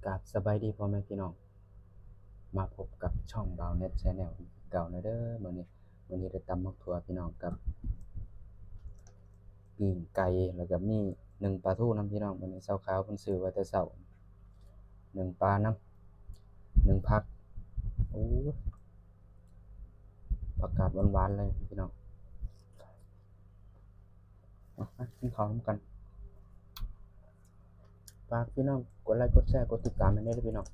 กับสบายดีพ่อแม่พี่น้องมาพบกับช่องบ่าวเน็ต Channel เก่านะเด้อมื้อนี้ได้ตำบักถั่วพี่น้องกับปิ้งไก่แล้วก็มีหนึ่งปลาทูนำพี่น้องมื้อนี้เช้าขาวเพิ่นซื้อไว้แต่เช้าหนึ่งปลานำหนึ่งผักโอ้ผักกาดหวานๆเลยพี่น้องมากินข้าวนำกันฝากพี่น้องกดไลค์กดแชร์กดติดตามให้ด้วยเด้อพี่น้อง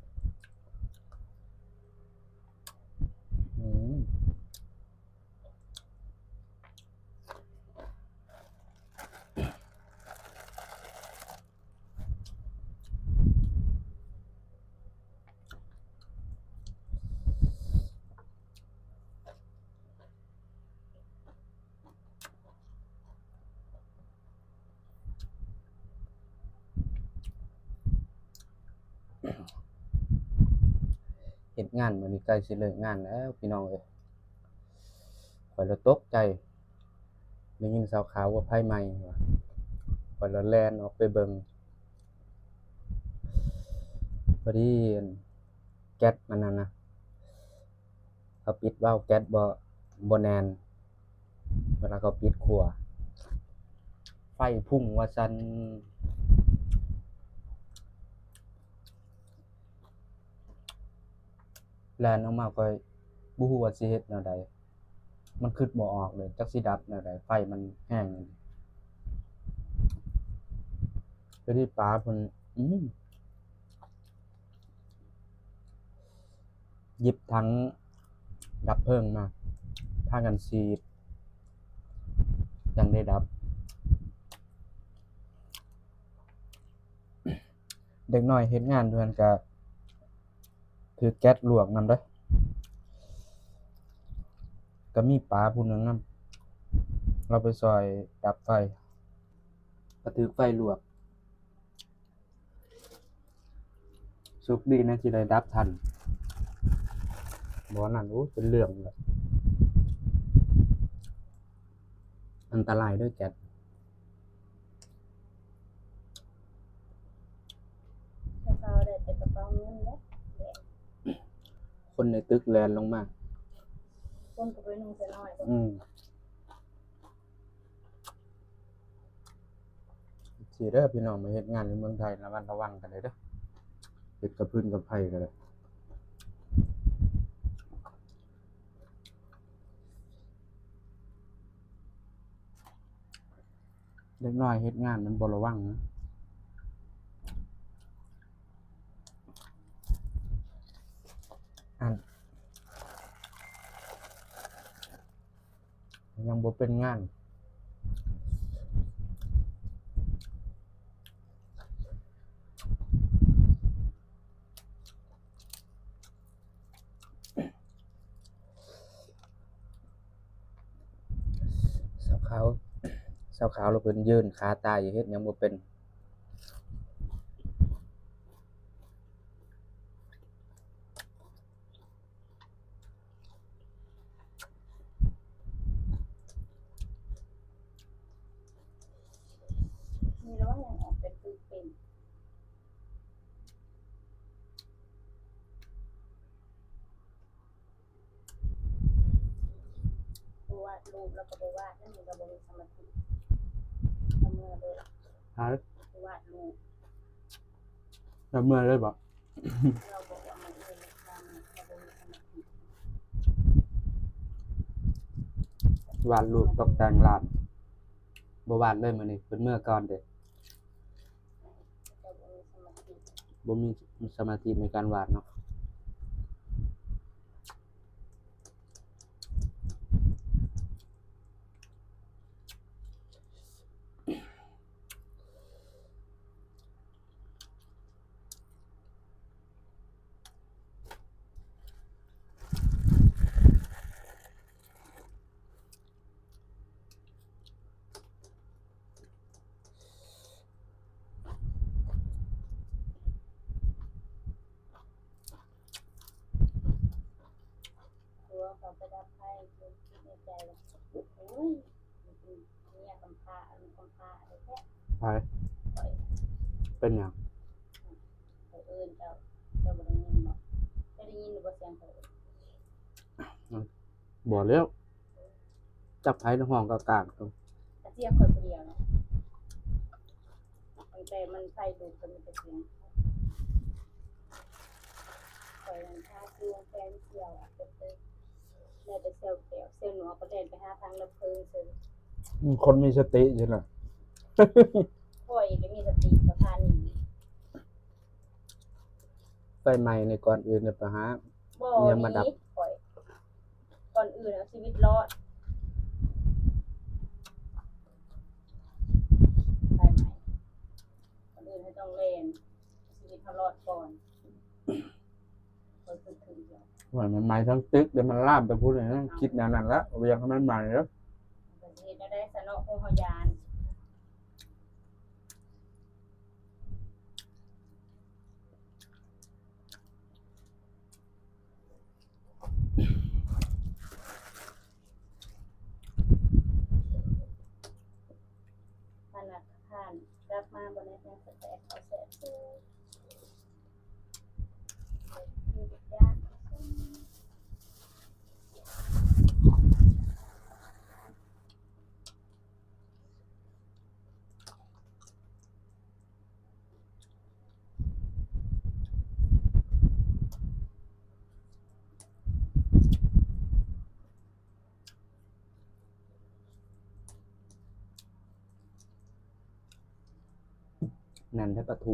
อืมเฮ็ดงานมื้อนี้ใกล้สิเลิกงานแล้วพี่น้องเอ้ยข้อยละตกใจได้ยินเช้าขาวว่าไฟไหม้ว่าข้อยละแล่นออกไปเบิ่ง พอดีอั่นแก๊สมันนั่นนะเขาปิดวาล์วแก๊สบ่แน่นเวลาเขาปิดขั้วไฟพุ่งว่าซั่นแล่นออกมาข้อยบ่ฮู้ว่าสิเฮ็ดแนวใดมันคิดบ่ออกเลยจักสิดับแนวใดไฟมันแรงพอดีป๋าเพิ่นหยิบถังดับเพลิงมาพากันฉีดจั่งได้ดับเด็กน้อยเฮ็ดงานอยู่นั่นก็ถูกแก๊สลวกนำเด้อก็มีป๋าผู้หนึ่งนำเราไปช่วยดับไฟก็ถูกไฟลวกโชคดีนะที่ได้ดับทันบ่นั้นโอ้เป็นเรื่องแล้วอันตรายเด้อแก๊ส กระเป๋าได้แต่กระเป๋าเงินเด้คนในตึกแลนลงมาคนก็ไปนุ่งเสื้อน้อยบ่สิเด้อพี่น้องมาเฮ็ดงานในเมืองไทยระมัดระวังกันเด้อเด้อเฮ็ดกับพื้นกับไผก็ได้เด็กน้อยเฮ็ดงานมันบ่ระวังนะอันยังบ่เป็นงานสาวขาวสาวขาวเราเพิ่นยืนขาตายอยู่เฮ็ดหยังบ่เป็นมีแล้วว่ายังออกเป็นปึกเป็นผู้วาดรูปแล้วก็ไปวาดนั่นนี่ก็บ่มีสมาธิเอามือเลย หาผู้วาดรูป แล้วเมื่อเลยบ่ เราบอกว่ามันเองทำเราบ่มีสมาธิ วาดรูปตกแต่งร้านบ่วาดเลยมื้อนี้เพิ่นเมื่อก่อนเด้เราบ่มีสมาธิบ่มีสมาธิในการวาดเนาะตัวเขาไปดับไฟคือคิดในใจว่าโอ้ยเนี่ยกำพร้าลูกกำพร้าอะไรแท้ไปปล่อยเป็นหยังไปเอิ้นเจ้า ยินหรือว่าเสียงเขา บ่แล้วจับไผในห้องกะกากตรง แต่เสียงคนเดียวเนาะตั้งแต่มันไฟดูดก็มีแต่เสียงคอยมันท่าจูงแฟนเที่ยวอ่ะเต้นแล้วแต่เซลล์แก้วเซลล์หนูก็เดินไปหาทางดับเพลิงซื้อ คนมีสติใช่ล่ะ พ่อยก็มีสติประทานหนี ไฟใหม่ในก่อนอื่นเนี่ยไปหา บ่ เนี่ยมาดับ นี้พ่อยก่อนอื่นเอาชีวิตรอดไปไหมก่อนอื่นให้ต้องเล่นชีวิตเขารอดก่อนคอยถึงเดียว ว่ามันใหม่ทั้งตึกเดี๋ยวมันลามไปพูดเลยนะคิดแนวนั้นละเอาไปยังให้มันใหม่แล้ว มันจะเห็นได้สนอโอหยานธนาคารรับมาบนในแห่งสแต็กเขาแสบซื้อมีทุกอย่าง นั่นแท้ปลาทู